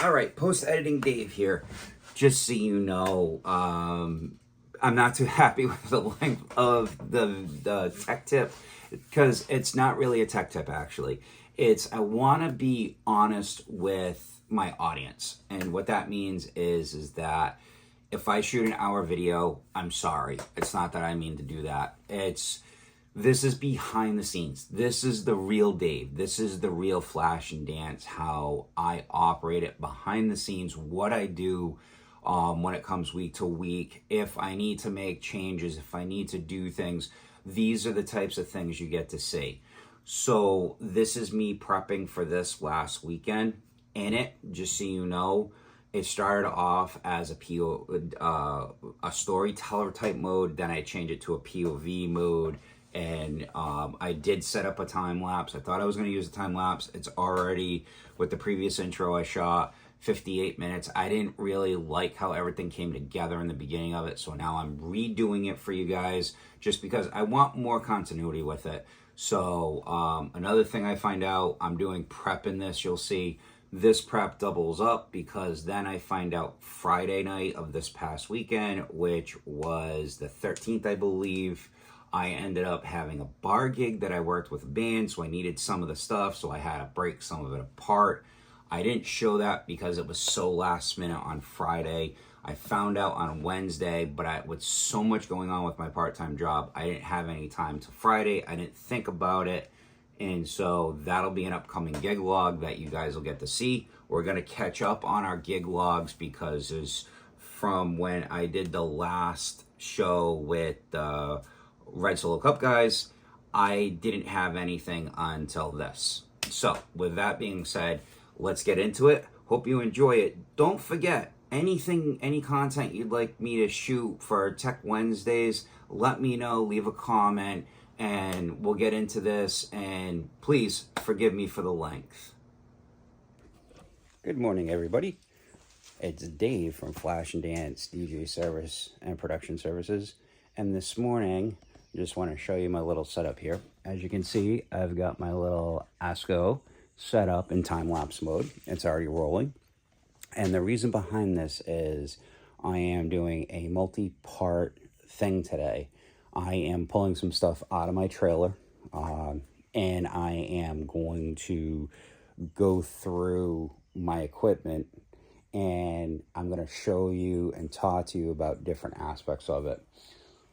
All right, post-editing Dave here. Just so you know, I'm not too happy with the length of the tech tip because it's not really a tech tip actually. It's I want to be honest with my audience, and what that means is that if I shoot an hour video, I'm sorry. It's not that I mean to do that. This is behind the scenes. This is the real Dave. This is the real Flash and Dance, how I operate it behind the scenes, what I do when it comes week to week. If I need to make changes, if I need to do things, these are the types of things you get to see. So this is me prepping for this last weekend. In it, just so you know, it started off as a storyteller type mode. Then I changed it to a POV mode. And I did set up a time lapse. I thought I was going to use a time lapse. It's already, with the previous intro I shot, 58 minutes. I didn't really like how everything came together in the beginning of it. So now I'm redoing it for you guys just because I want more continuity with it. So another thing I find out, I'm doing prep in this. You'll see this prep doubles up because then I find out Friday night of this past weekend, which was the 13th, I believe, I ended up having a bar gig that I worked with a band, so I needed some of the stuff, so I had to break some of it apart. I didn't show that because it was so last minute on Friday. I found out on Wednesday, but with so much going on with my part-time job, I didn't have any time till Friday. I didn't think about it, and so that'll be an upcoming gig log that you guys will get to see. We're going to catch up on our gig logs because it's from when I did the last show with Red Solo Cup guys, I didn't have anything until this. So with that being said, let's get into it. Hope you enjoy it. Don't forget, any content you'd like me to shoot for Tech Wednesdays, let me know, leave a comment, and we'll get into this. And please forgive me for the length. Good morning, everybody. It's Dave from Flash and Dance DJ Service and Production Services. And this morning, just want to show you my little setup here. As you can see, I've got my little ASCO set up in time-lapse mode. It's already rolling. And the reason behind this is I am doing a multi-part thing today. I am pulling some stuff out of my trailer, and I am going to go through my equipment, and I'm going to show you and talk to you about different aspects of it.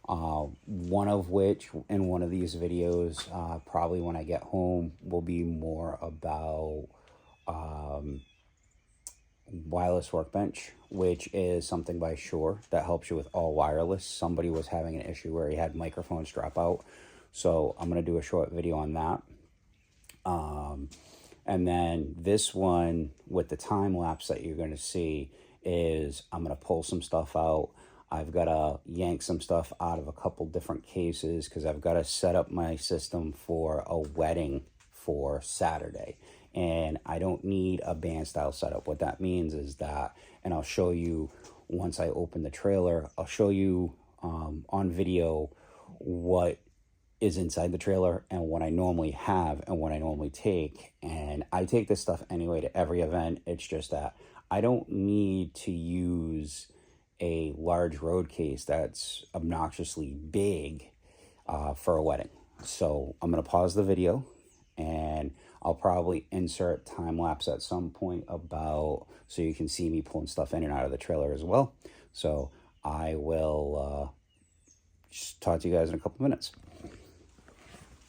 One of which in one of these videos, probably when I get home, will be more about wireless workbench, which is something by Shure that helps you with all wireless. Somebody was having an issue where he had microphones drop out, so I'm going to do a short video on that. And then this one with the time lapse that you're going to see is I'm going to pull some stuff out. I've got to yank some stuff out of a couple different cases because I've got to set up my system for a wedding for Saturday. And I don't need a band style setup. What that means is that, and I'll show you once I open the trailer, I'll show you on video what is inside the trailer and what I normally have and what I normally take. And I take this stuff anyway to every event. It's just that I don't need to use a large road case that's obnoxiously big for a wedding. So I'm going to pause the video and I'll probably insert time lapse at some point about so you can see me pulling stuff in and out of the trailer as well. So I will just talk to you guys in a couple minutes.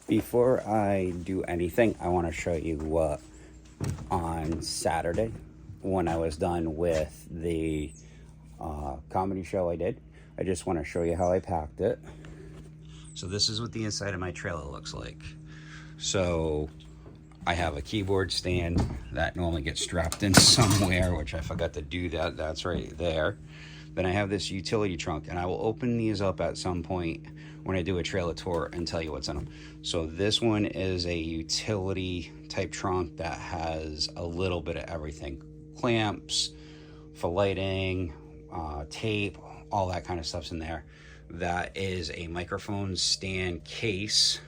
Before I do anything, I want to show you on Saturday when I was done with the comedy show I did. I just want to show you how I packed it. So this is what the inside of my trailer looks like. So I have a keyboard stand that normally gets strapped in somewhere, which I forgot to do that. That's right there. Then I have this utility trunk, and I will open these up at some point when I do a trailer tour and tell you what's in them. So this one is a utility type trunk that has a little bit of everything. Clamps for lighting, tape, all that kind of stuff's in there. That is a microphone stand case.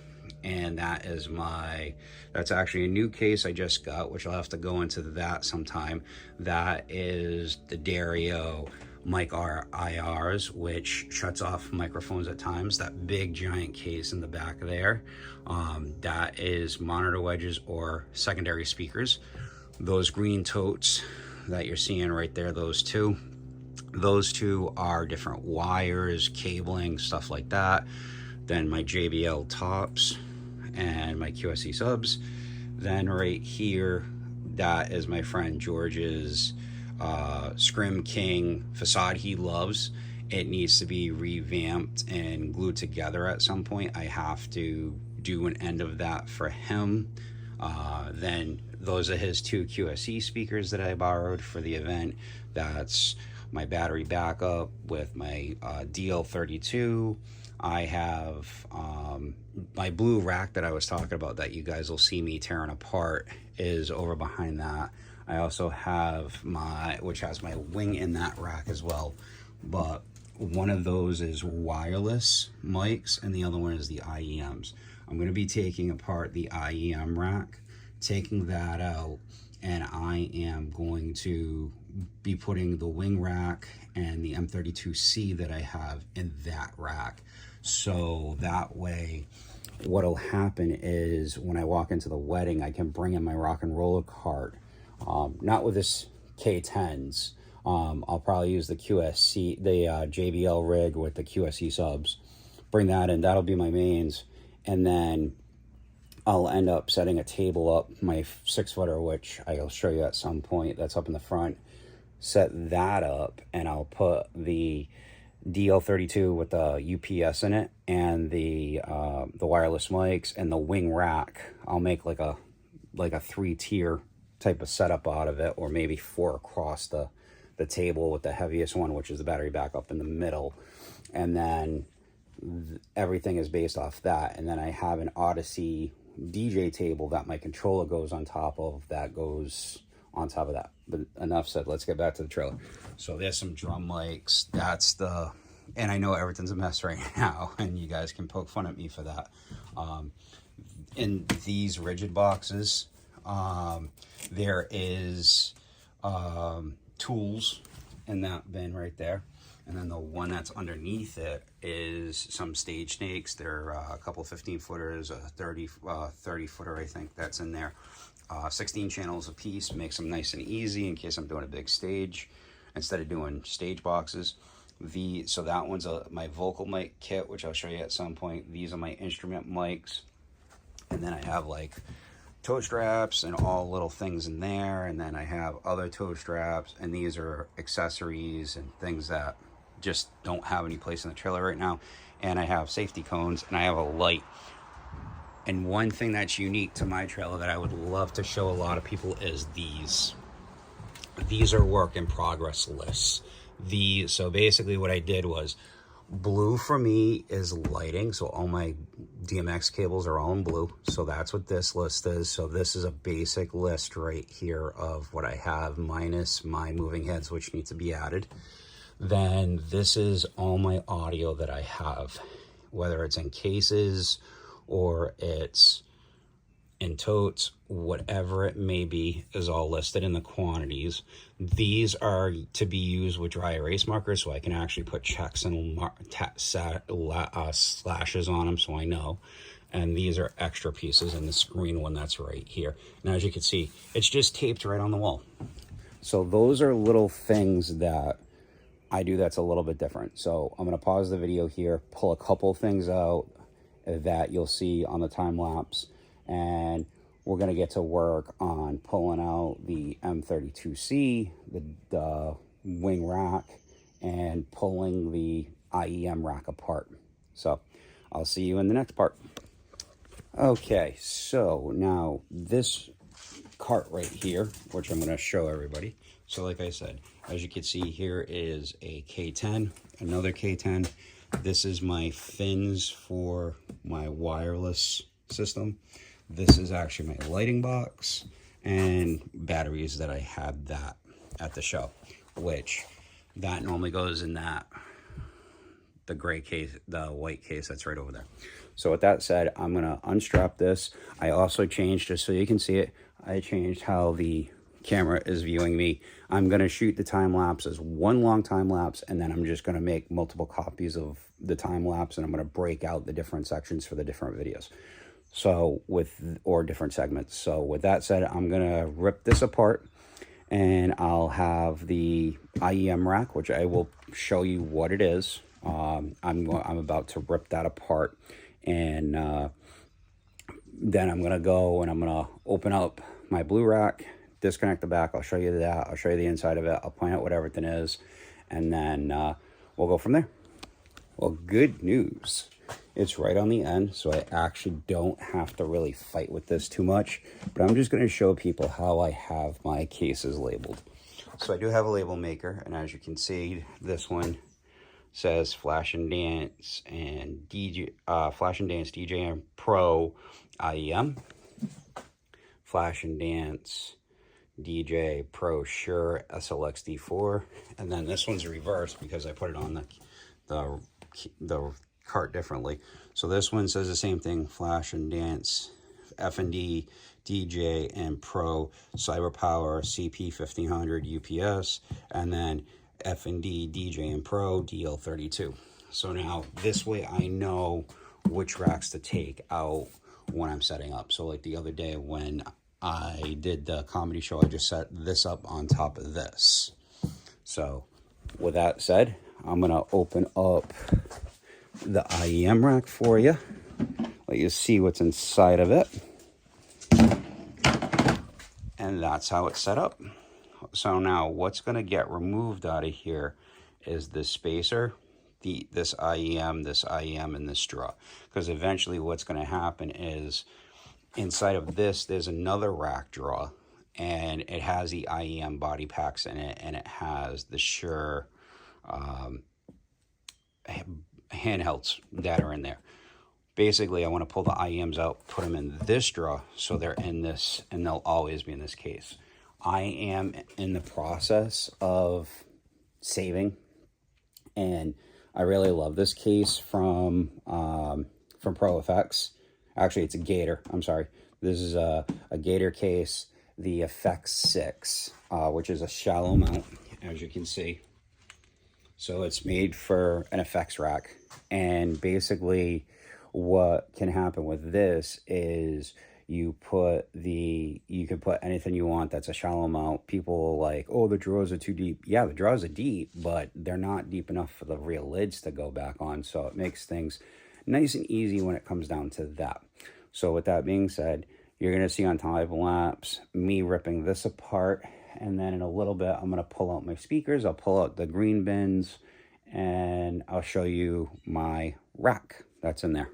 and that's actually a new case I just got, which I'll have to go into that sometime. That is the Dario mic IRs, which shuts off microphones at times. That big giant case in the back there, that is monitor wedges or secondary speakers. Those green totes that you're seeing right there, those two are different wires, cabling, stuff like that. Then my JBL tops and my QSC subs. Then right here, that is my friend George's Scrim King facade he loves. It needs to be revamped and glued together at some point. I have to do an end of that for him. Then those are his 2 QSC speakers that I borrowed for the event. That's my battery backup with my DL32. I have my blue rack that I was talking about that you guys will see me tearing apart is over behind that. I also have which has my wing in that rack as well, but one of those is wireless mics and the other one is the IEMs. I'm going to be taking apart the IEM rack, taking that out, and I am going to be putting the wing rack and the M32C that I have in that rack. So that way, what'll happen is when I walk into the wedding, I can bring in my rock and roller cart. Not with this K10s. I'll probably use the QSC, the JBL rig with the QSC subs. Bring that in, that'll be my mains. And then I'll end up setting a table up, my 6-footer, which I'll show you at some point, that's up in the front. Set that up, and I'll put the DL32 with the UPS in it, and the wireless mics, and the wing rack. I'll make like a 3-tier type of setup out of it, or maybe 4 across the table, with the heaviest one, which is the battery backup, in the middle. And then everything is based off that. And then I have an Odyssey DJ table that my controller goes on top of, that goes on top of that. But enough said, let's get back to the trailer. So there's some drum mics. And I know everything's a mess right now, and you guys can poke fun at me for that. In these rigid boxes, there is tools in that bin right there. And then the one that's underneath it is some stage snakes. They're a couple 15-footers, a 30-footer, I think, that's in there. 16 channels a piece, makes them nice and easy in case I'm doing a big stage instead of doing stage boxes. So that one's my vocal mic kit, which I'll show you at some point. These are my instrument mics. And then I have like toe straps and all little things in there. And then I have other toe straps, and these are accessories and things that just don't have any place in the trailer right now. And I have safety cones, and I have a light. And one thing that's unique to my trailer that I would love to show a lot of people is these. These are work in progress lists. So basically what I did was, blue for me is lighting. So all my DMX cables are all in blue. So that's what this list is. So this is a basic list right here of what I have, minus my moving heads, which need to be added. Then this is all my audio that I have, whether it's in cases or it's in totes, whatever it may be, is all listed in the quantities. These are to be used with dry erase markers, so I can actually put checks and slashes on them, so I know. And these are extra pieces in this green one that's right here. And as you can see, it's just taped right on the wall. So those are little things that I do that's a little bit different. So I'm going to pause the video here, pull a couple things out that you'll see on the time lapse, and we're going to get to work on pulling out the M32C, the wing rack, and pulling the IEM rack apart. So I'll see you in the next part. Okay, so now this cart right here, which I'm going to show everybody. So like I said, as you can see, here is a K10, another K10. This is my fins for my wireless system. This is actually my lighting box and batteries that I had that at the show, which that normally goes in the gray case, the white case that's right over there. So with that said, I'm going to unstrap this. I also changed, just so you can see it, I changed how the camera is viewing me. I'm going to shoot the time lapse as one long time lapse, and then I'm just going to make multiple copies of the time lapse, and I'm going to break out the different sections for the different videos. So or different segments. So with that said, I'm going to rip this apart, and I'll have the IEM rack, which I will show you what it is. I'm about to rip that apart, and then I'm going to go and I'm going to open up my blue rack, disconnect the back. I'll show you that. I'll show you the inside of it. I'll point out what everything is, and then we'll go from there. Well, good news. It's right on the end, so I actually don't have to really fight with this too much, but I'm just going to show people how I have my cases labeled. So I do have a label maker, and as you can see, this one says Flash and Dance and DJ, Flash and Dance DJ and Pro IEM, Flash and Dance DJ Pro Shure SLX D4, and then this one's reversed because I put it on the cart differently. So this one says the same thing, Flash and Dance F&D DJ and Pro CyberPower CP1500 UPS, and then F&D DJ and Pro DL32. So now this way I know which racks to take out when I'm setting up. So like the other day when I did the comedy show, I just set this up on top of this. So with that said, I'm gonna open up the IEM rack for you, let you see what's inside of it, and that's how it's set up. So now what's going to get removed out of here is this spacer, this IEM, and this straw, because eventually what's going to happen is inside of this there's another rack drawer, and it has the IEM body packs in it, and it has the Shure handhelds that are in there. Basically, I want to pull the IEMs out, put them in this drawer, so they're in this, and they'll always be in this case. I am in the process of saving, and I really love this case from Pro Effects. Actually, it's a Gator. I'm sorry. This is a Gator case, the Effects 6, which is a shallow mount, as you can see. So it's made for an effects rack, and basically what can happen with this is you can put anything you want that's a shallow mount. People are like, oh, the drawers are too deep. Yeah, the drawers are deep, but they're not deep enough for the real lids to go back on. So it makes things nice and easy when it comes down to that. So with that being said, you're going to see on time lapse me ripping this apart, and then in a little bit I'm going to pull out my speakers, I'll pull out the green bins, and I'll show you my rack that's in there.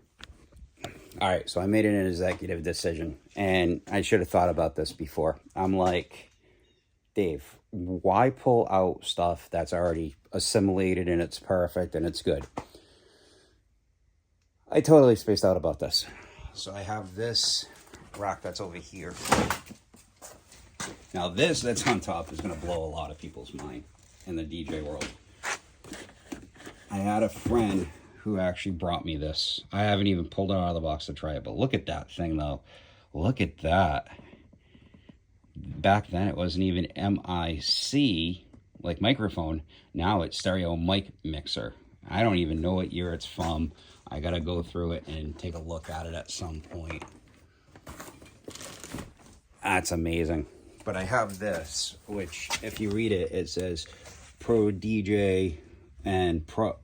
All right, so I made an executive decision, and I should have thought about this before. I'm like, Dave, why pull out stuff that's already assimilated and it's perfect and it's good? I totally spaced out about this. So I have this rack that's over here. Now this that's on top is going to blow a lot of people's mind in the DJ world. I had a friend who actually brought me this. I haven't even pulled it out of the box to try it, but look at that thing though. Look at that. Back then it wasn't even MIC, like microphone. Now it's stereo mic mixer. I don't even know what year it's from. I gotta go through it and take a look at it at some point. That's amazing. But I have this, which if you read it, it says Pro DJ and Pro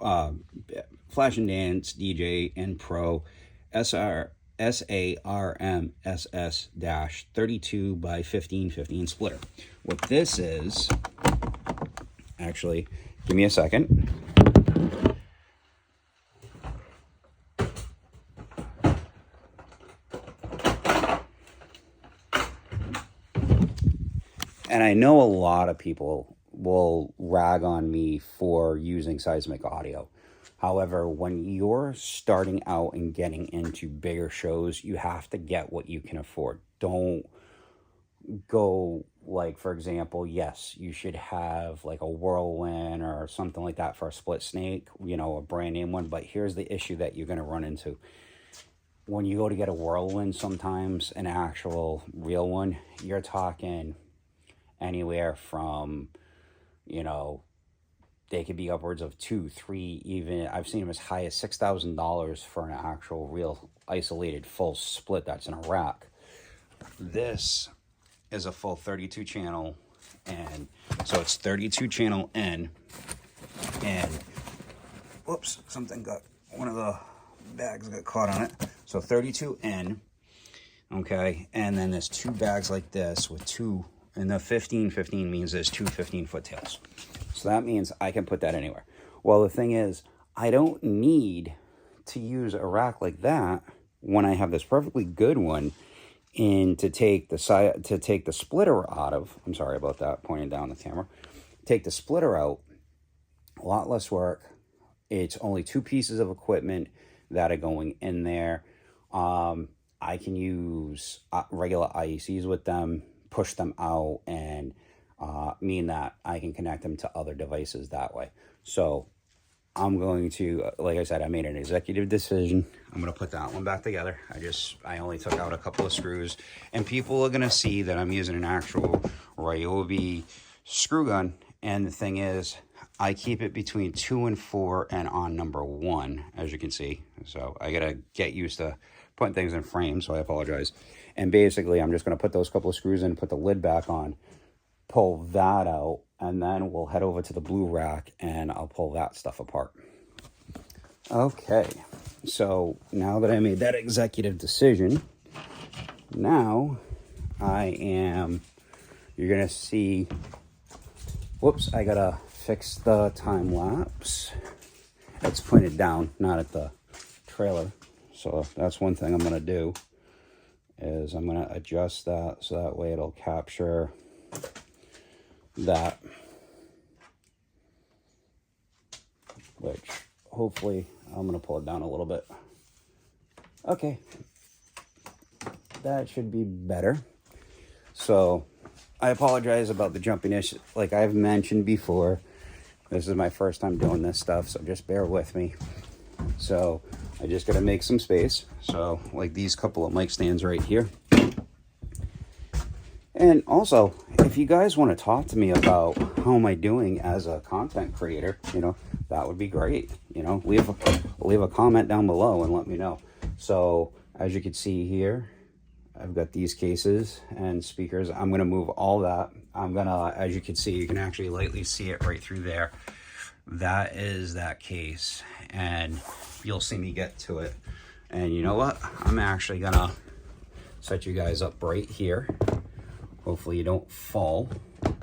Flash and Dance DJ and Pro SARM SS-32 by 1515 splitter. What this is, actually, give me a second. And I know a lot of people will rag on me for using seismic audio. However, when you're starting out and getting into bigger shows, you have to get what you can afford. Don't go, like, for example, yes, you should have like a Whirlwind or something like that for a split snake, you know, a brand name one. But here's the issue that you're going to run into. when you go to get a Whirlwind, sometimes an actual real one, you're talking anywhere from, you know, they could be upwards of 2, 3, even I've seen them as high as $6,000 for an actual real isolated full split that's in a rack. This is a full 32 channel, and so it's 32 channel N, and whoops, something got, one of the bags got caught on it. So 32N, okay, and then there's 2 bags like this with 2, and the 15 means there's 2 15-foot tails. So that means I can put that anywhere. Well, the thing is, I don't need to use a rack like that when I have this perfectly good one in to take the splitter out of. I'm sorry about that, pointing down the camera. Take the splitter out, a lot less work. It's only 2 pieces of equipment that are going in there. I can use regular IECs with them, push them out, and mean that I can connect them to other devices that way. So I'm going to, like I said, I made an executive decision. I'm going to put that one back together. I only took out a couple of screws, and people are going to see that I'm using an actual Ryobi screw gun. And the thing is, I keep it between 2 and 4 and on number 1, as you can see. So I got to get used to putting things in frames, so I apologize. And basically, I'm just going to put those couple of screws in, put the lid back on, pull that out, and then we'll head over to the blue rack and I'll pull that stuff apart. Okay, so now that I made that executive decision, now you're gonna see, whoops, I gotta fix the time lapse. It's pointed down, not at the trailer. So that's one thing I'm gonna do, is I'm gonna adjust that so that way it'll capture that, which hopefully I'm going to pull it down a little bit. Okay, that should be better. So I apologize about the jumpiness. Like I've mentioned before, this is my first time doing this stuff, so just bear with me. So I just got to make some space. So like these couple of mic stands right here. And also, if you guys want to talk to me about how am I doing as a content creator, you know, that would be great. You know, leave a comment down below and let me know. So as you can see here, I've got these cases and speakers. I'm going to move all that. I'm going to, as you can see, you can actually lightly see it right through there. That is that case, and you'll see me get to it. And you know what? I'm actually going to set you guys up right here. Hopefully you don't fall,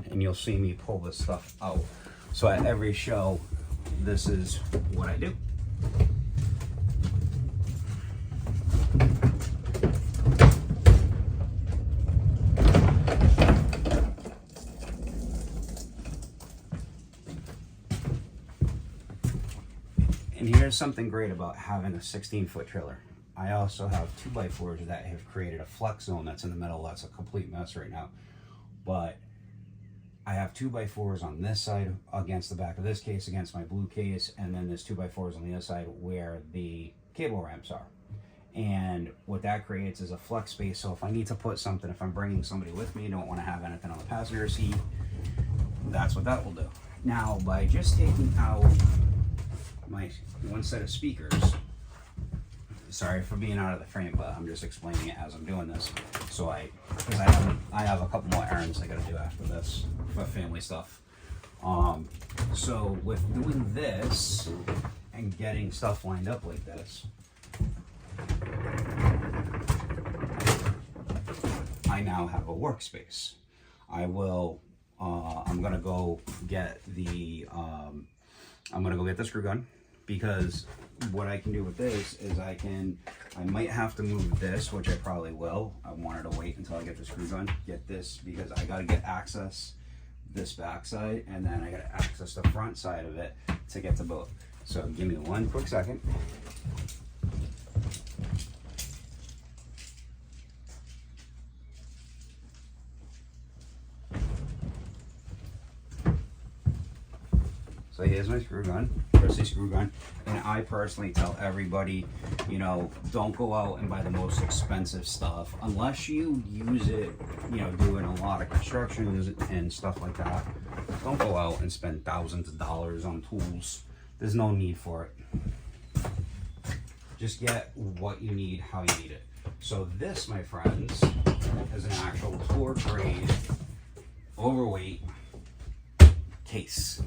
and you'll see me pull this stuff out. So at every show, this is what I do. And here's something great about having a 16-foot trailer. I also have 2x4s that have created a flex zone that's in the middle. That's a complete mess right now. But I have 2x4s on this side against the back of this case, against my blue case, and then there's 2x4s on the other side where the cable ramps are. And what that creates is a flex space. So if I need to put something, if I'm bringing somebody with me, don't want to have anything on the passenger seat, that's what that will do. Now, by just taking out my one set of speakers, sorry for being out of the frame, but I'm just explaining it as I'm doing this. So I have a couple more errands I gotta do after this for family stuff. So with doing this and getting stuff lined up like this, I now have a workspace. I'm gonna go get the screw gun, because what I can do with this is I might have to move this, which I probably will. I wanted to wait until I get the screw gun, get this, because I got to get access this back side, and then I got to access the front side of it to get to both. So give me one quick second. So here's my screw gun, Chrissy screw gun. And I personally tell everybody, you know, don't go out and buy the most expensive stuff unless you use it, you know, doing a lot of construction and stuff like that. Don't go out and spend thousands of dollars on tools. There's no need for it. Just get what you need, how you need it. So this, my friends, is an actual tour grade, overweight case.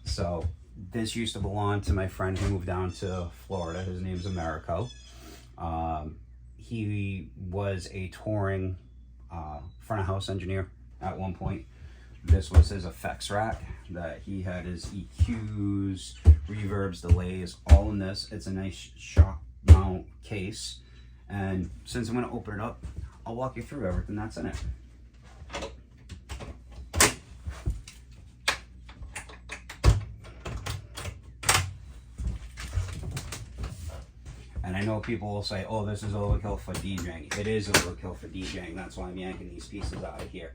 So this used to belong to my friend who moved down to Florida. His name's Americo. He was a touring front of house engineer at one point. This was his effects rack that he had his EQs, reverbs, delays, all in this. It's a nice shock mount case. And since I'm going to open it up, I'll walk you through everything that's in it. And I know people will say, oh, this is overkill for DJing. It is overkill for DJing. That's why I'm yanking these pieces out of here.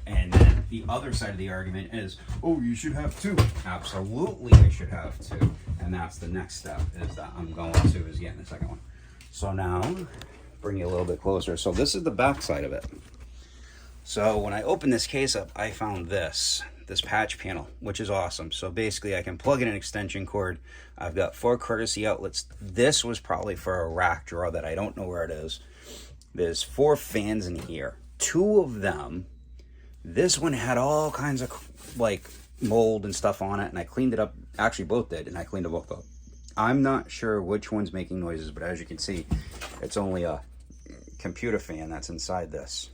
And then the other side of the argument is, oh, you should have two. Absolutely, I should have two. And that's the next step is that I'm going to is getting the second one. So now, bring you a little bit closer. So this is the back side of it. So when I opened this case up, I found this patch panel, which is awesome. So basically I can plug in an extension cord. I've got 4 courtesy outlets. This was probably for a rack drawer that I don't know where it is. There's 4 fans in here. 2 of them, this one had all kinds of like mold and stuff on it, and I cleaned it up. Actually, both did, and I cleaned them both up. I'm not sure which one's making noises, but as you can see, it's only a computer fan that's inside this.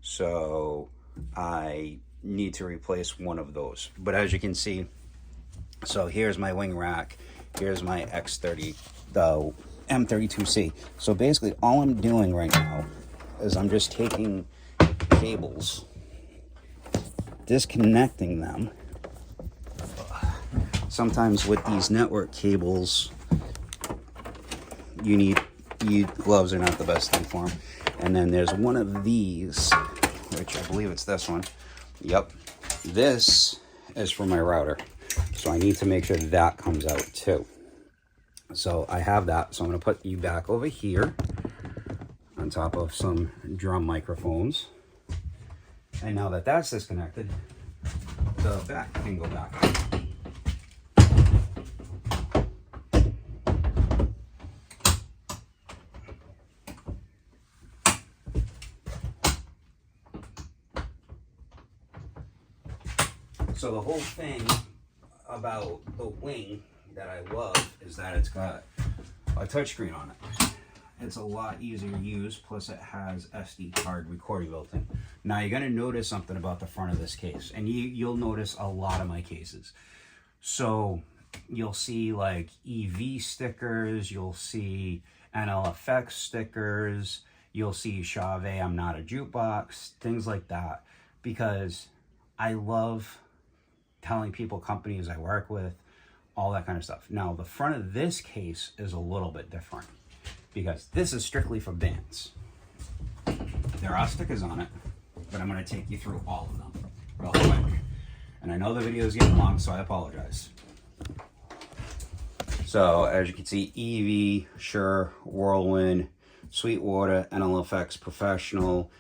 So I need to replace one of those. But as you can see, so here's my wing rack, here's my X30, the M32C. So basically all I'm doing right now is I'm just taking cables, disconnecting them. Sometimes with these network cables, gloves are not the best thing for them. And then there's one of these, which I believe it's this one. Yep, this is for my router. So I need to make sure that comes out too. So I have that. So I'm going to put you back over here on top of some drum microphones. And now that that's disconnected, the back can go back. So the whole thing about the wing that I love is that it's got a touchscreen on it. It's a lot easier to use, plus it has SD card recording built in. Now you're going to notice something about the front of this case, and you'll notice a lot of my cases. So you'll see like EV stickers, you'll see NLFX stickers, you'll see Chave, I'm not a jukebox, things like that, because I love telling people, companies I work with, all that kind of stuff. Now, the front of this case is a little bit different because this is strictly for bands. There are stickers on it, but I'm going to take you through all of them real quick. And I know the video is getting long, so I apologize. So, as you can see, EV, Shure, Whirlwind, Sweetwater, NLFX Professional,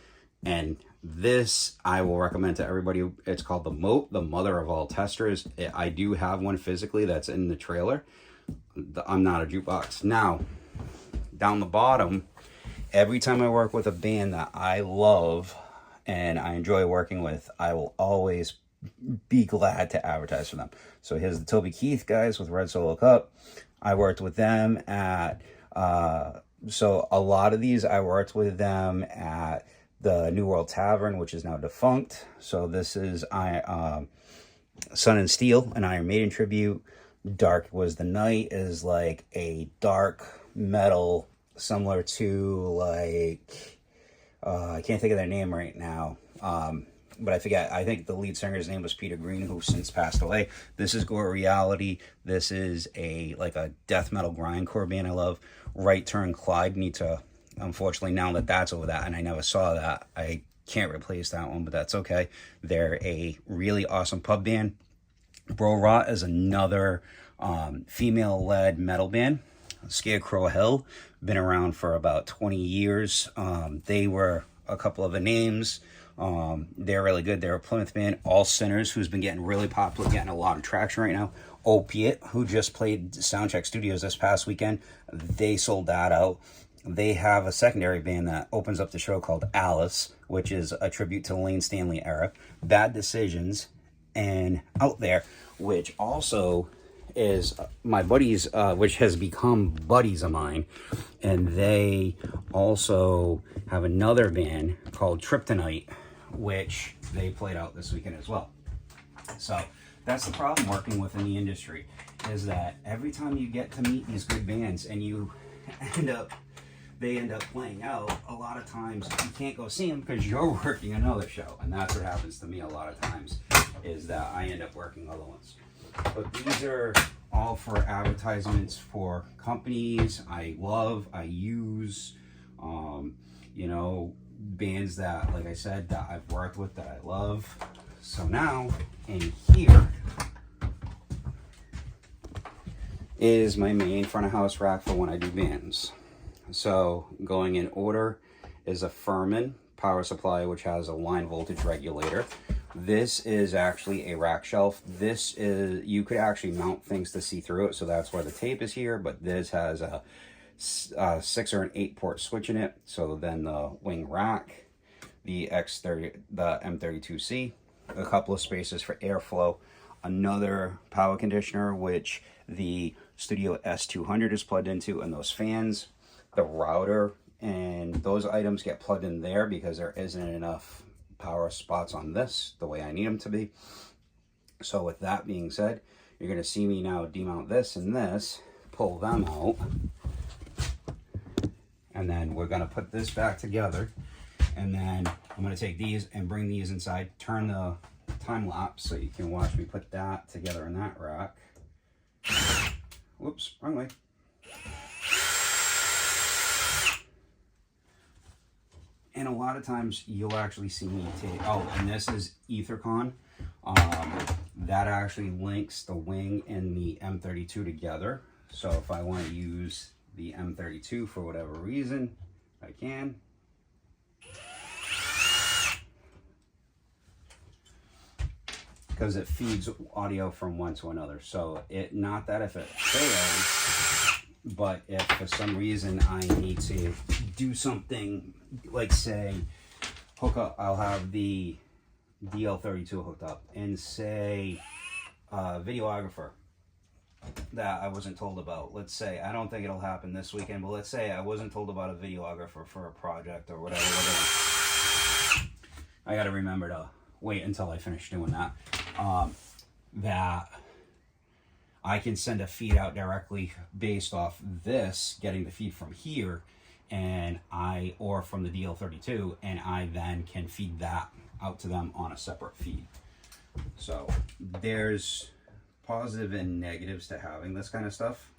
and this I will recommend to everybody. It's called the Moat, the mother of all testers. I do have one physically that's in the trailer. I'm not a jukebox. Now, down the bottom, every time I work with a band that I love and I enjoy working with, I will always be glad to advertise for them. So here's the Toby Keith guys with Red Solo Cup. I worked with them at, so a lot of these I worked with them at the New World Tavern, which is now defunct. So this is Sun and Steel, an Iron Maiden tribute. Dark Was the Night is like a dark metal similar to like, I can't think of their name right now. But I forget, I think the lead singer's name was Peter Green, who since passed away. This is Gore Reality. This is like a death metal grindcore band I love. Right Turn Clyde. Need to, unfortunately, now that that's over that, and I never saw that, I can't replace that one, but that's okay. They're a really awesome pub band. Bro Rot is another female-led metal band. Scarecrow Hill, been around for about 20 years. They were a couple of the names. They're really good. They're a Plymouth band. All Sinners, who's been getting really popular, getting a lot of traction right now. Opiate, who just played Soundcheck Studios this past weekend. They sold that out. They have a secondary band that opens up the show called Alice, which is a tribute to the Lane Stanley era. Bad Decisions and Out There, which also is my buddies, which has become buddies of mine. And they also have another band called Kryptonite, which they played out this weekend as well. So that's the problem working within the industry, is that every time you get to meet these good bands and they end up playing out, a lot of times you can't go see them because you're working another show. And that's what happens to me a lot of times, is that I end up working other ones. But these are all for advertisements for companies I love, I use, you know, bands that, like I said, that I've worked with, that I love. So now, in here is my main front of house rack for when I do bands. So going in order is a Furman power supply, which has a line voltage regulator. This is actually a rack shelf. This is, you could actually mount things to see through it, so that's why the tape is here, but this has a 6 or an 8 port switch in it. So then the wing rack, the M32C, a couple of spaces for airflow, another power conditioner, which the Studio S200 is plugged into, and those fans, the router, and those items get plugged in there because there isn't enough power spots on this the way I need them to be. So with that being said, you're going to see me now demount this and this, pull them out, and then we're going to put this back together, and then I'm going to take these and bring these inside, turn the time lapse so you can watch me put that together in that rack. Whoops, wrong way. And a lot of times you'll actually see me take, oh, and this is Ethercon. That actually links the wing and the M32 together. So if I want to use the M32 for whatever reason, I can. Because it feeds audio from one to another. So it, not that if it fails, but if for some reason I need to do something, like say, hook up, I'll have the DL32 hooked up, and say videographer that I wasn't told about. Let's say, I don't think it'll happen this weekend, but let's say I wasn't told about a videographer for a project or whatever. I got to remember to wait until I finish doing that. That I can send a feed out directly based off this, getting the feed from here, and or from the DL32, and I then can feed that out to them on a separate feed. So there's positive and negatives to having this kind of stuff.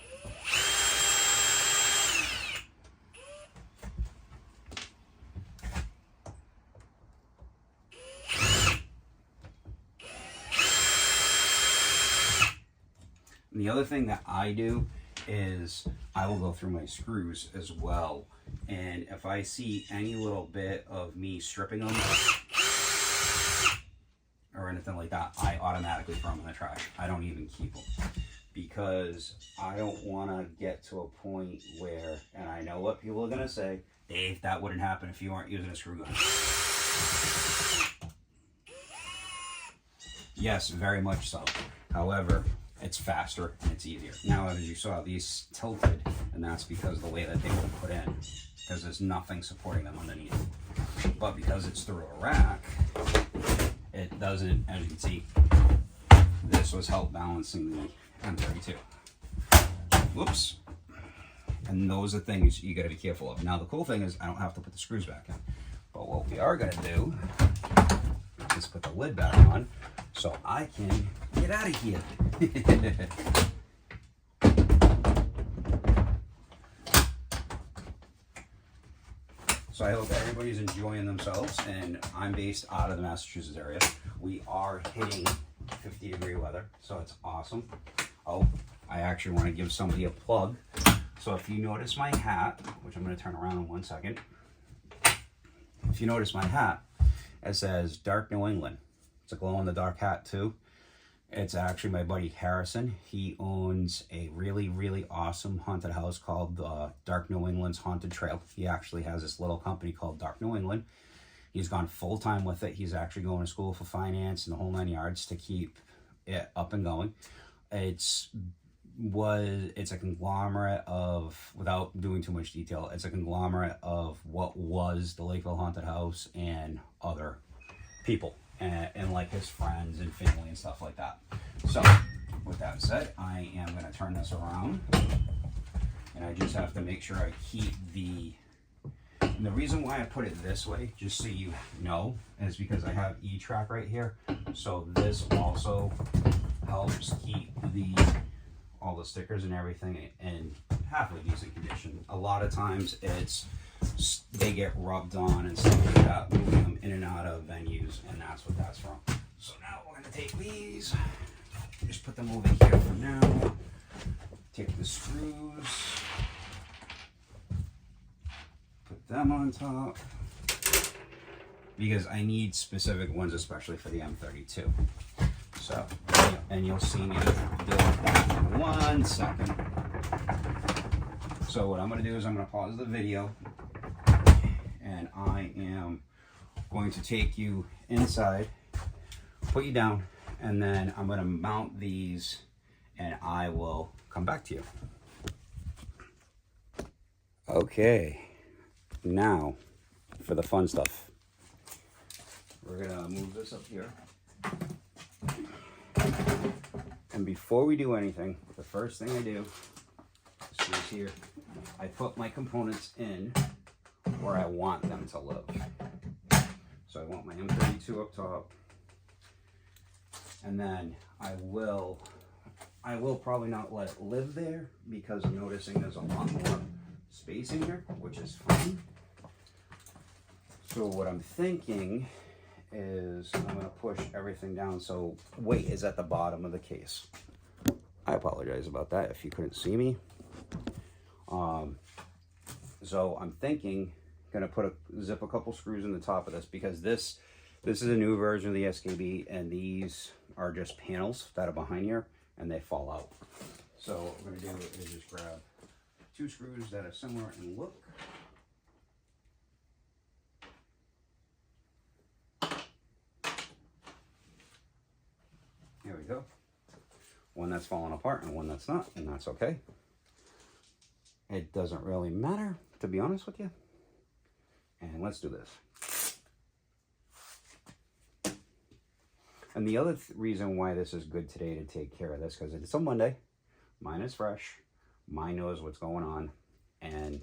And the other thing that I do is I will go through my screws as well. And if I see any little bit of me stripping them or anything like that, I automatically throw them in the trash. I don't even keep them, because I don't want to get to a point where, and I know what people are going to say, Dave, that wouldn't happen if you weren't using a screw gun. Yes, very much so. However, it's faster and it's easier. Now, as you saw, these tilted, and that's because of the way that they were put in, because there's nothing supporting them underneath. But because it's through a rack, it doesn't, as you can see, this was help balancing the M32. Whoops. And those are things you gotta be careful of. Now, the cool thing is I don't have to put the screws back in. But what we are gonna do is put the lid back on so I can get out of here. So I hope everybody's enjoying themselves, and I'm based out of the Massachusetts area. We are hitting 50-degree weather, so it's awesome. Oh, I actually want to give somebody a plug. So if you notice my hat, which I'm going to turn around in 1 second. If you notice my hat, it says Dark New England. It's a glow-in-the-dark hat too. It's actually my buddy Harrison. He owns a really, really awesome haunted house called Dark New England's Haunted Trail. He actually has this little company called Dark New England. He's gone full-time with it. He's actually going to school for finance and the whole 9 yards to keep it up and going. It's a conglomerate of, without doing too much detail, it's a conglomerate of what was the Lakeville Haunted House and other people and like his friends and family and stuff like that. So with that said, I am going to turn this around, and I just have to make sure I keep and the reason why I put it this way, just so you know, is because I have E-Track right here. So this also helps keep all the stickers and everything in halfway decent condition. A lot of times they get rubbed on and stuff like that, moving them in and out of venues, and that's what that's from. So now we're gonna take these, just put them over here for now. Take the screws, put them on top, because I need specific ones, especially for the M32. So, and you'll see me do that in 1 second. So what I'm going to do is I'm going to pause the video, and I am going to take you inside, put you down, and then I'm going to mount these, and I will come back to you. Okay, now for the fun stuff. We're going to move this up here. And before we do anything, the first thing I do is here, I put my components in where I want them to live. So I want my M32 up top, and then I will probably not let it live there, because I'm noticing there's a lot more space in here, which is fine. So what I'm thinking is I'm going to push everything down so weight is at the bottom of the case. I apologize about that if you couldn't see me. So I'm thinking, going to zip a couple screws in the top of this, because this is a new version of the SKB, and these are just panels that are behind here and they fall out. So what we're going to do is just grab 2 screws that are similar in look. There we go. One that's falling apart and one that's not, and that's okay. It doesn't really matter, to be honest with you. And let's do this. And the other reason why this is good today to take care of this, because it's a Monday, mine is fresh, mine knows what's going on, and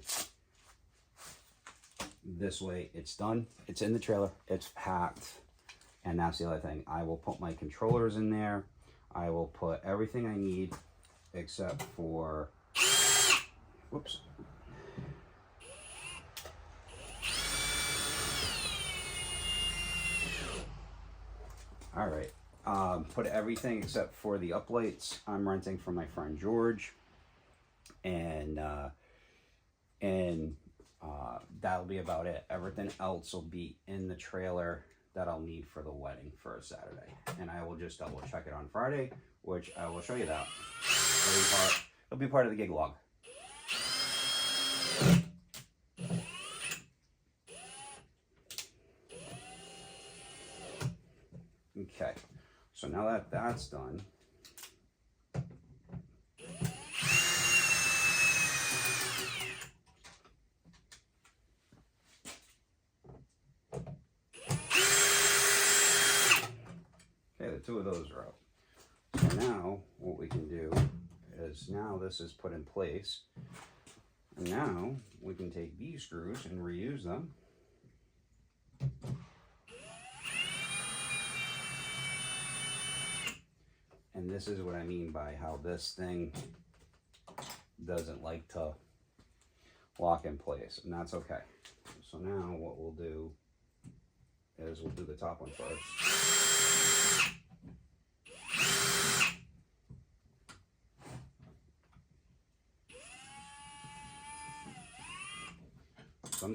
this way it's done, it's in the trailer, it's packed. And that's the other thing. I will put my controllers in there. I will put everything I need except for, whoops. All right. Put everything except for the uplights I'm renting from my friend George. And that'll be about it. Everything else will be in the trailer that I'll need for the wedding for a Saturday. And I will just double check it on Friday, which I will show you that. It'll be part of the gig log. Okay, so now that that's done, the 2 of those are out. So now what we can do is, now this is put in place, and now we can take these screws and reuse them. And this is what I mean by how this thing doesn't like to lock in place, and that's okay. So now what we'll do is we'll do the top one first.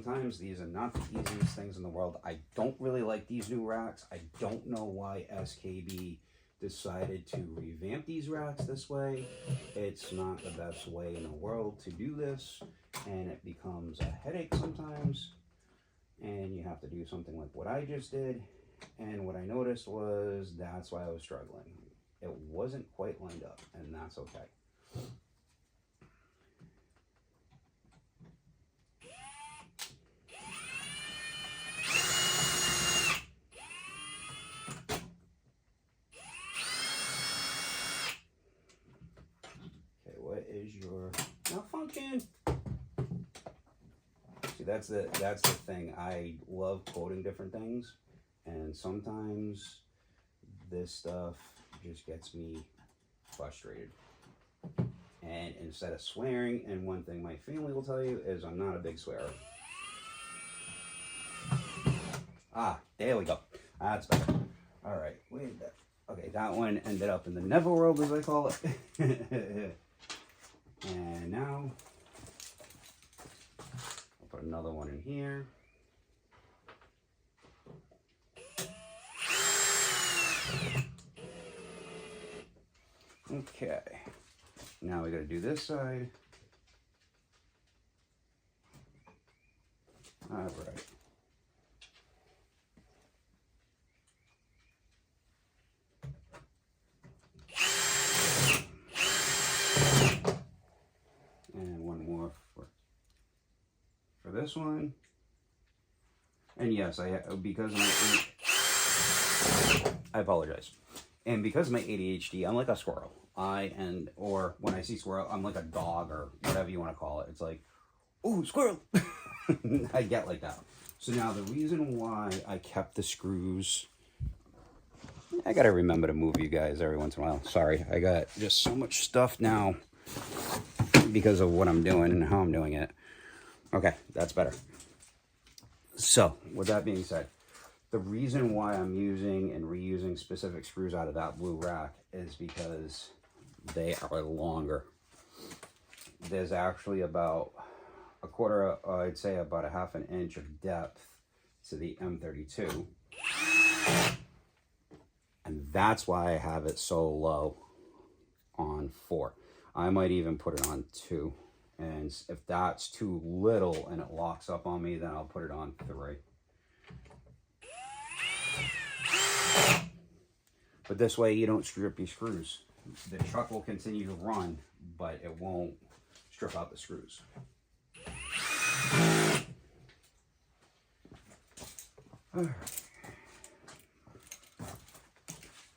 sometimes these are not the easiest things in the world. I don't really like these new racks. I don't know why SKB decided to revamp these racks this way. It's not the best way in the world to do this, and it becomes a headache sometimes, and you have to do something like what I just did. And what I noticed was that's why I was struggling. It wasn't quite lined up, and that's okay. What is your malfunction? See, that's the thing. I love quoting different things, and sometimes this stuff just gets me frustrated. And instead of swearing, and one thing my family will tell you is I'm not a big swearer. Ah, there we go. That's better. All right, okay, that one ended up in the Neverworld, as I call it. And now I'll put another one in here. Okay, now we got to do this side. All right. And one more for this one. And yes, I apologize. And because of my ADHD, I'm like a squirrel. Or when I see squirrel, I'm like a dog or whatever you want to call it. It's like, ooh, squirrel. I get like that. So now the reason why I kept the screws, I got to remember to move you guys every once in a while. Sorry, I got just so much stuff now because of what I'm doing and how I'm doing it. Okay, that's better. So, with that being said, the reason why I'm using and reusing specific screws out of that blue rack is because they are longer. There's actually about a quarter, I'd say about a half an inch of depth to the M32. And that's why I have it so low on 4. I might even put it on 2. And if that's too little and it locks up on me, then I'll put it on 3. But this way you don't strip your screws. The truck will continue to run, but it won't strip out the screws. Alright.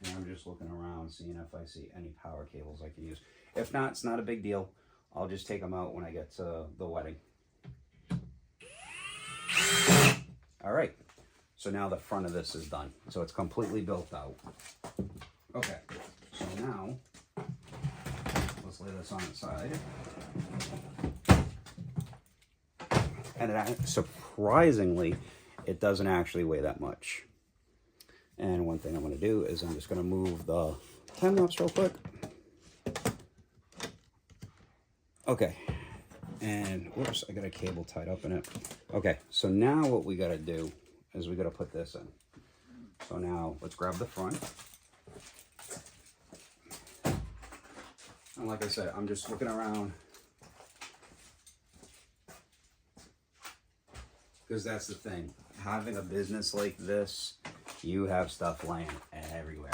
And I'm just looking around, seeing if I see any power cables I can use. If not, it's not a big deal. I'll just take them out when I get to the wedding. All right, so now the front of this is done. So it's completely built out. Okay, so now let's lay this on its side. And surprisingly, it doesn't actually weigh that much. And one thing I'm going to do is I'm just going to move the time lapse real quick. Okay, and whoops, I got a cable tied up in it. Okay, so now what we got to do is we got to put this in. So now let's grab the front. And like I said, I'm just looking around, because that's the thing. Having a business like this, you have stuff laying everywhere.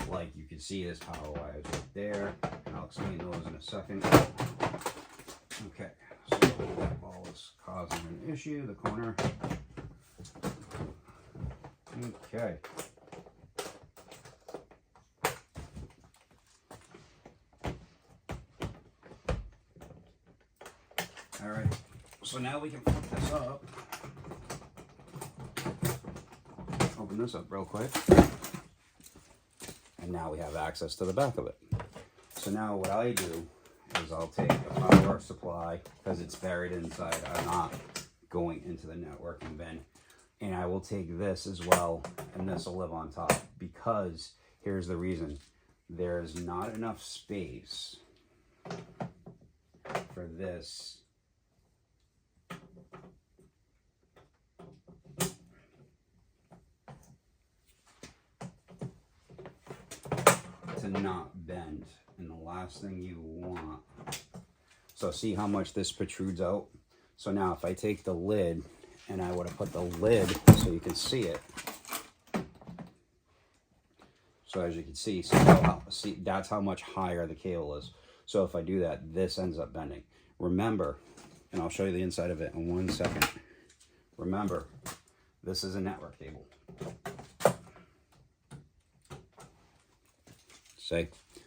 Like you can see, there's power wires right there, and I'll explain those in a second. Okay, so that ball is causing an issue, the corner. Okay. All right, so now we can flip this up. Open this up real quick. And now we have access to the back of it. So now what I do is I'll take the power supply, because it's buried inside, I'm not going into the networking bin. And I will take this as well, and this will live on top, because here's the reason. There's not enough space for this to not bend. And the last thing you want, so see how much this protrudes out? So now if I take the lid and I would have put the lid so you can see it. So as you can see, see that's how much higher the cable is. So if I do that, this ends up bending. Remember, and I'll show you the inside of it in 1 second. Remember, this is a network cable.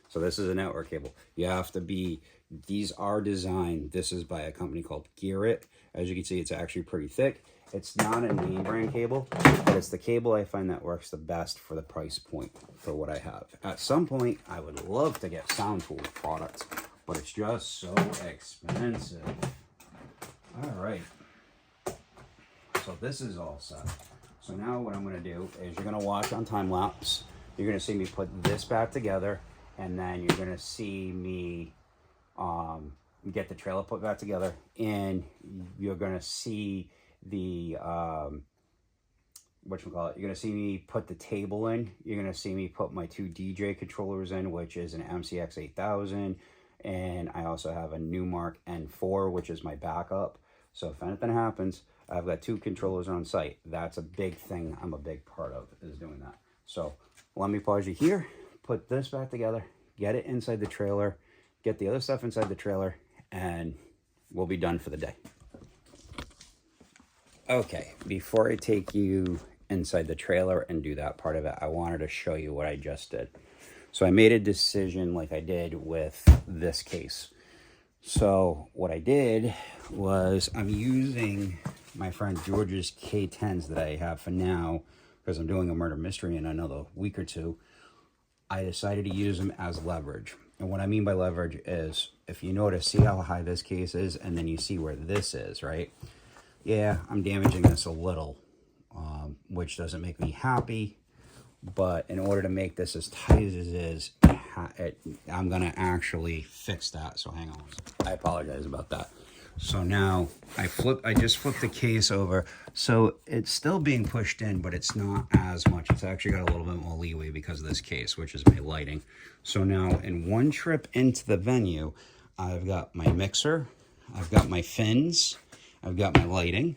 So this is a network cable. You have to be, these are designed, this is by a company called Gearit. As you can see, it's actually pretty thick. It's not a name brand cable, but it's the cable I find that works the best for the price point for what I have. At some point, I would love to get Sound Tool products, but it's just so expensive. All right. So this is all set. So now what I'm going to do is you're going to watch on time lapse. You're going to see me put this back together, and then you're going to see me get the trailer put back together, and you're going to see the whatchamacallit, you're going to see me put the table in. You're going to see me put my 2 DJ controllers in, which is an MCX 8000, and I also have a Newmark N4, which is my backup. So if anything happens, I've got 2 controllers on site. That's a big thing I'm a big part of, is doing that. So let me pause you here, put this back together, get it inside the trailer, get the other stuff inside the trailer, and we'll be done for the day. Okay, before I take you inside the trailer and do that part of it, I wanted to show you what I just did. So I made a decision like I did with this case. So what I did was I'm using my friend George's K10s that I have for now, because I'm doing a murder mystery in another week or two. I decided to use them as leverage. And what I mean by leverage is, if you notice, see how high this case is, and then you see where this is, right? Yeah, I'm damaging this a little, which doesn't make me happy. But in order to make this as tight as it is, I'm going to actually fix that. So hang on. I apologize about that. So now I just flipped the case over. So it's still being pushed in, but it's not as much. It's actually got a little bit more leeway because of this case, which is my lighting. So now in one trip into the venue, I've got my mixer, I've got my fins, I've got my lighting.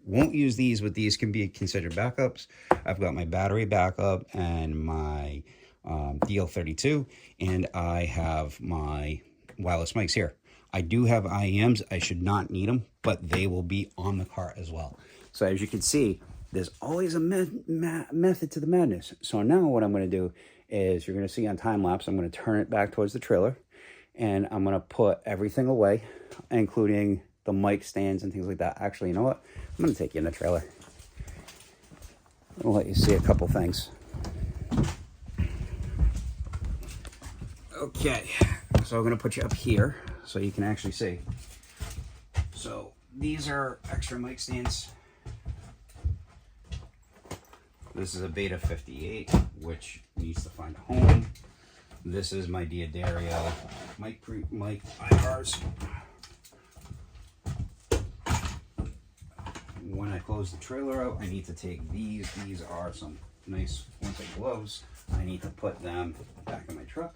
Won't use these, but these can be considered backups. I've got my battery backup and my DL32, and I have my wireless mics here. I do have IEMs. I should not need them, but they will be on the car as well. So as you can see, there's always a method to the madness. So now what I'm going to do is, you're going to see on time lapse, I'm going to turn it back towards the trailer, and I'm going to put everything away, including the mic stands and things like that. Actually, you know what? I'm going to take you in the trailer. I'll let you see a couple things. Okay, so I'm going to put you up here so you can actually see. So these are extra mic stands. This is a Beta 58, which needs to find a home. This is my D'Addario mic IRs. When I close the trailer out, I need to take these. These are some nice winter gloves. I need to put them back in my truck.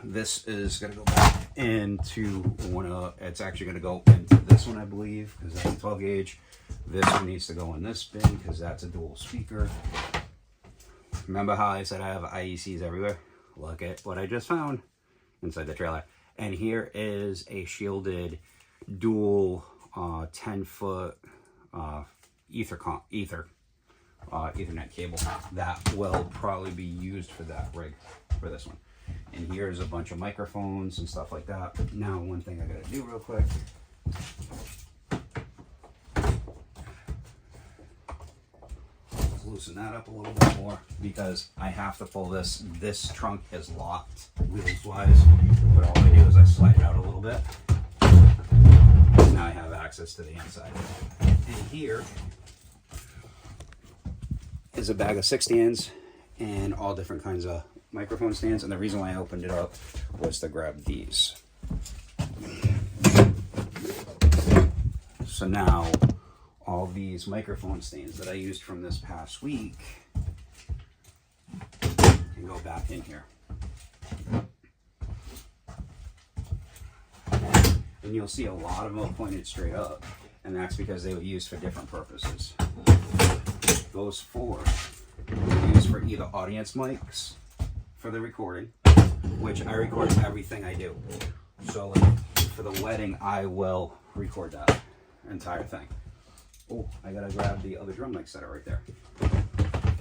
This is going to go back into one of, it's actually going to go into this one, I believe, because that's a 12 gauge. This one needs to go in this bin because that's a dual speaker. Remember how I said I have IECs everywhere? Look at what I just found inside the trailer. And here is a shielded dual 10-foot Ethernet cable that will probably be used for that rig, for this one. And here's a bunch of microphones and stuff like that. But now one thing I gotta do real quick. Let's loosen that up a little bit more, because I have to pull this. This trunk is locked wheels wise, but all I do is I slide it out a little bit. Now I have access to the inside. And here is a bag of 6 stands and all different kinds of microphone stands. And the reason why I opened it up was to grab these. So now all these microphone stands that I used from this past week can go back in here. And you'll see a lot of them pointed straight up, and that's because they were used for different purposes. Those four were used for either audience mics for the recording, which I record everything I do. So like for the wedding, I will record that entire thing. Oh, I gotta grab the other drum mics that are right there.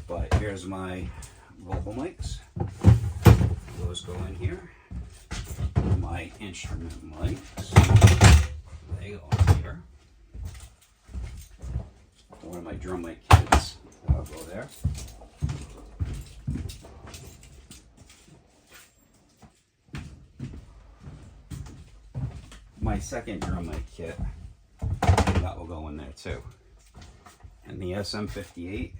But here's my vocal mics. Those go in here. My instrument mics, they go in here. One of my drum mic kits, that'll go there. My second drum mic kit, that will go in there too. And the SM58,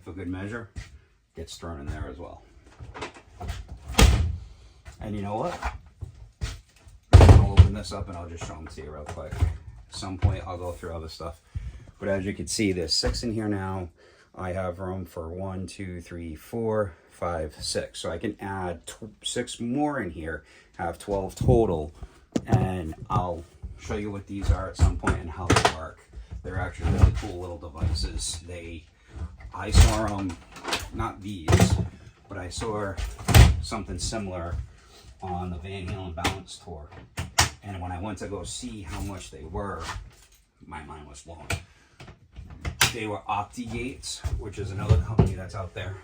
for good measure, gets thrown in there as well. And you know what? I'll open this up and I'll just show them to you real quick. At some point I'll go through other stuff. But as you can see, there's 6 in here now. I have room for 1, 2, 3, 4, 5, 6. So I can add 6 more in here, have 12 total. And I'll show you what these are at some point and how they work. They're actually really cool little devices. I saw them, not these, but I saw something similar on the Van Halen Balance Tour. And when I went to go see how much they were, my mind was blown. They were OptiGates, which is another company that's out there.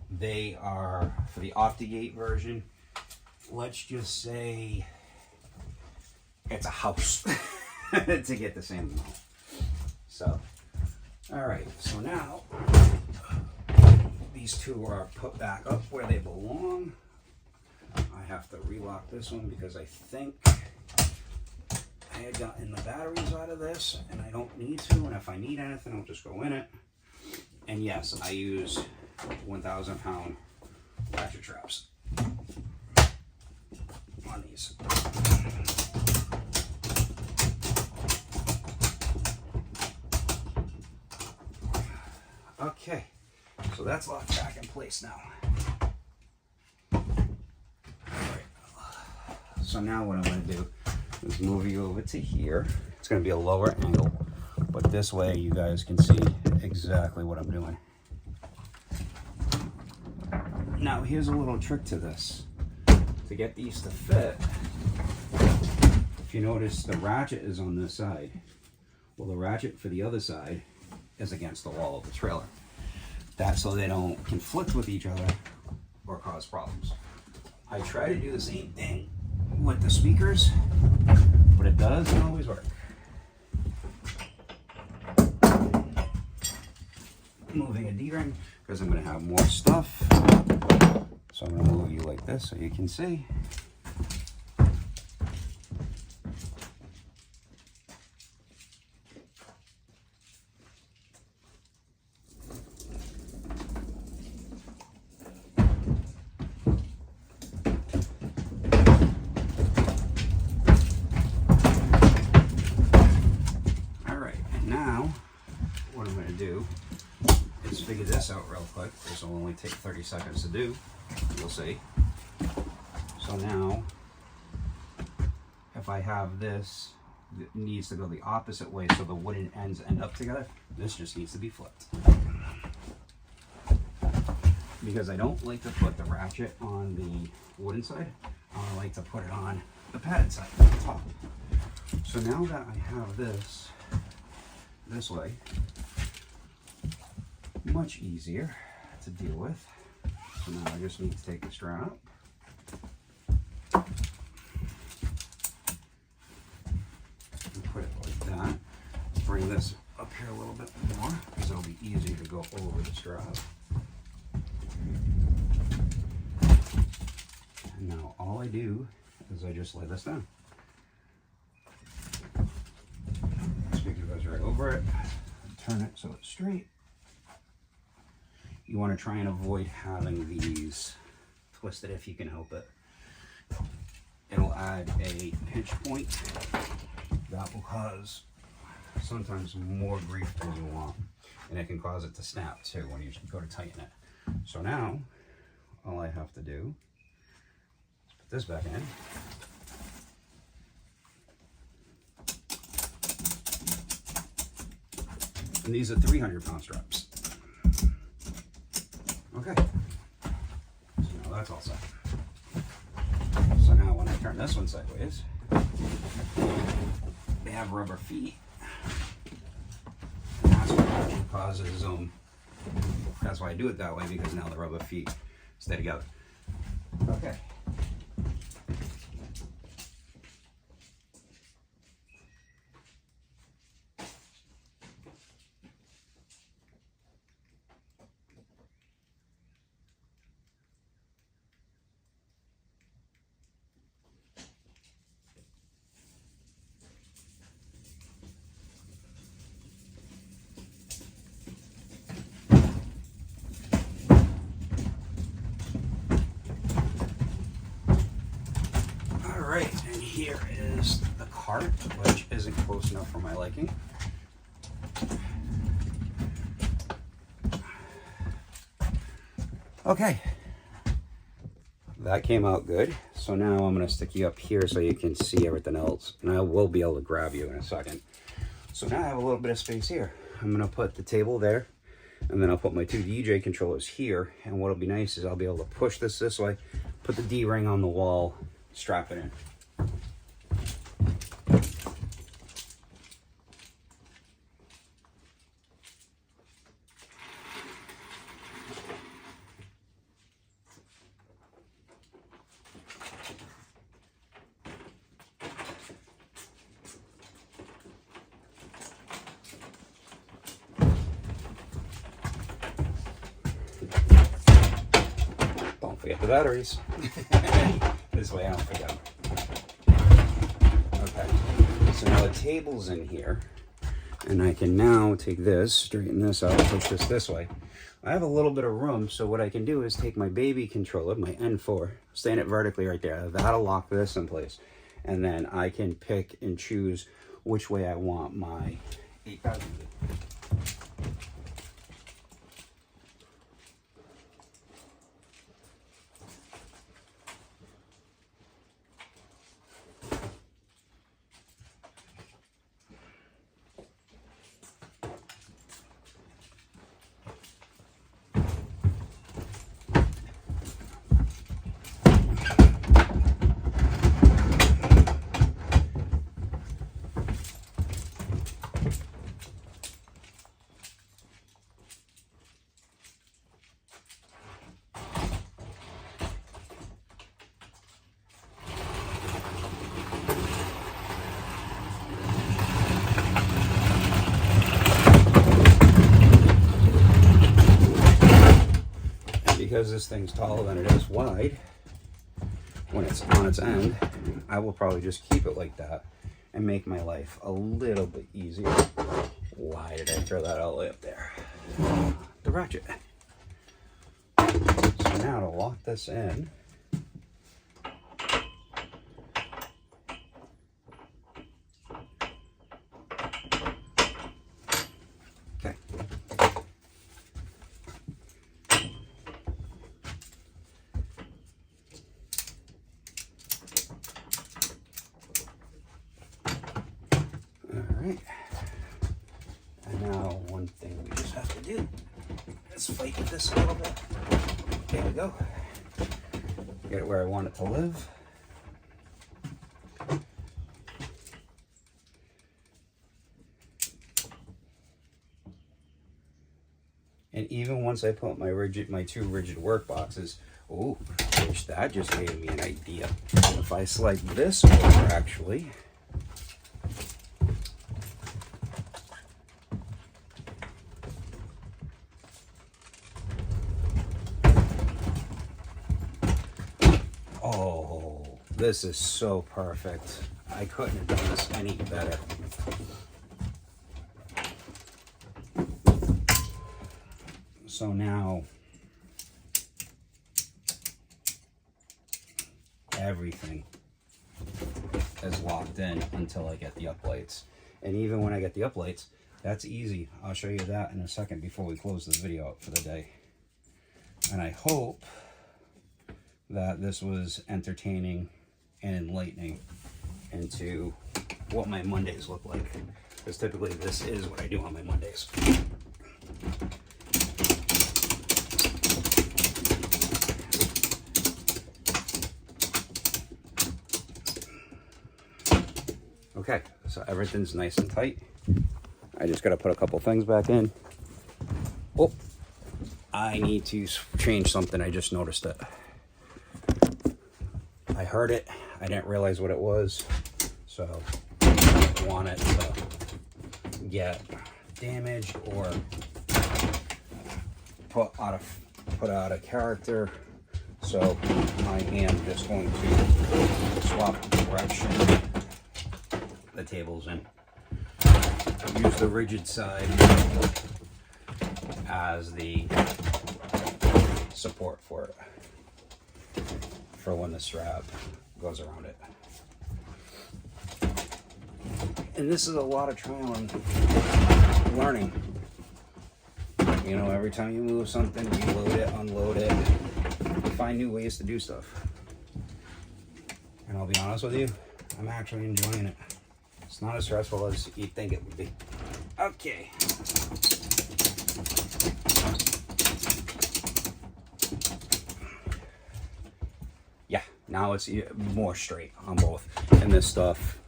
They are, for the OptiGate version, let's just say it's a house to get the same amount. So, all right, so now these two are put back up where they belong. I have to relock this one because I think I had gotten the batteries out of this and I don't need to, and if I need anything I'll just go in it. And yes, I use 1,000 pound ratchet traps on these. Okay, so that's locked back in place now. Alright, so now what I'm going to do is move you over to here. It's going to be a lower angle, but this way you guys can see exactly what I'm doing. Now here's a little trick to this. To get these to fit, if you notice the ratchet is on this side. Well, the ratchet for the other side is against the wall of the trailer. That's so they don't conflict with each other or cause problems. I try to do the same thing with the speakers, but it doesn't always work. Moving a D-ring because I'm going to have more stuff. So I'm going to move you like this so you can see. All right, and now what I'm going to do is figure this out real quick. This will only take 30 seconds to do. You'll see. So now, if I have this, it needs to go the opposite way so the wooden ends end up together. This just needs to be flipped. Because I don't like to put the ratchet on the wooden side, I like to put it on the padded side at the top. So now that I have this way, much easier to deal with. So now I just need to take the strap, and put it like that. Bring this up here a little bit more because it'll be easier to go over the strap. And now all I do is I just lay this down. Speaker goes right over it. Turn it so it's straight. You want to try and avoid having these twisted if you can help it. It'll add a pinch point that will cause sometimes more grief than you want. And it can cause it to snap too when you go to tighten it. So now, all I have to do is put this back in. And these are 300-pound straps. Okay. So now that's all set. So now when I turn this one sideways, they have rubber feet. And that's what actually causes that's why I do it that way, because now the rubber feet stay together. Okay. Alright, and here is the cart, which isn't close enough for my liking. Okay, that came out good. So now I'm going to stick you up here so you can see everything else, and I will be able to grab you in a second. So now I have a little bit of space here. I'm going to put the table there, and then I'll put my 2 DJ controllers here, and what'll be nice is I'll be able to push this way, put the D-ring on the wall, strap it in. Don't forget the batteries. This way I don't forget. Okay, so now the table's in here, and I can now take this, straighten this out, push this way. I have a little bit of room, so what I can do is take my baby controller, my N4, stand it vertically right there. That'll lock this in place. And then I can pick and choose which way I want my 8,000. Because this thing's taller than it is wide, when it's on its end, I will probably just keep it like that and make my life a little bit easier. Why did I throw that all the way up there? The ratchet. So now to lock this in, okay. Alright, and now one thing we just have to do is fight with this a little bit. There we go. Get it where I want it to live. And even once I put my 2 rigid work boxes, oh, which that just gave me an idea. If I slide this over actually, oh, this is so perfect. I couldn't have done this any better. So now everything is locked in until I get the uplights. And even when I get the uplights, that's easy. I'll show you that in a second before we close this video out for the day. And I hope that this was entertaining and enlightening into what my Mondays look like. Because typically this is what I do on my Mondays. Okay, so everything's nice and tight. I just gotta put a couple things back in. Oh, I need to change something. I just noticed it. I heard it. I didn't realize what it was. So I don't want it to get damaged or put out of character. So I am just going to swap the direction the table's in. Use the rigid side as the support for it, for when the strap goes around it. And this is a lot of trial and learning. You know, every time you move something, you load it, unload it, you find new ways to do stuff. And I'll be honest with you, I'm actually enjoying it. It's not as stressful as you'd think it would be. Okay. Yeah, now it's more straight on both. And this stuff,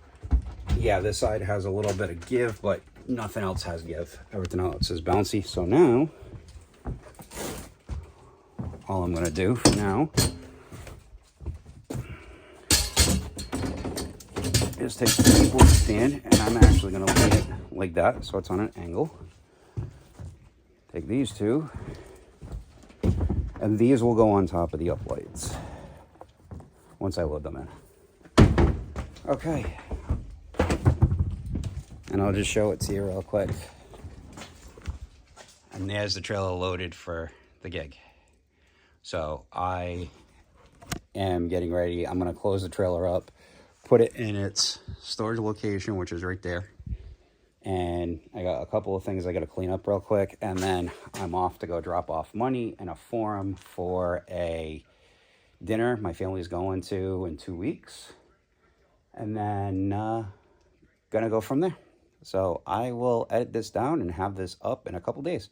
yeah, this side has a little bit of give, but nothing else has give. Everything else is bouncy. So now, all I'm gonna do now is take the keyboard stand, and I'm actually gonna lay it like that, so it's on an angle. Take these two, and these will go on top of the uplights once I load them in. Okay. And I'll just show it to you real quick. And there's the trailer loaded for the gig. So I am getting ready. I'm gonna close the trailer up, put it in its storage location, which is right there. And I got a couple of things I gotta clean up real quick. And then I'm off to go drop off money in a forum for a dinner my family's going to in 2 weeks. And then gonna go from there. So I will edit this down and have this up in a couple days.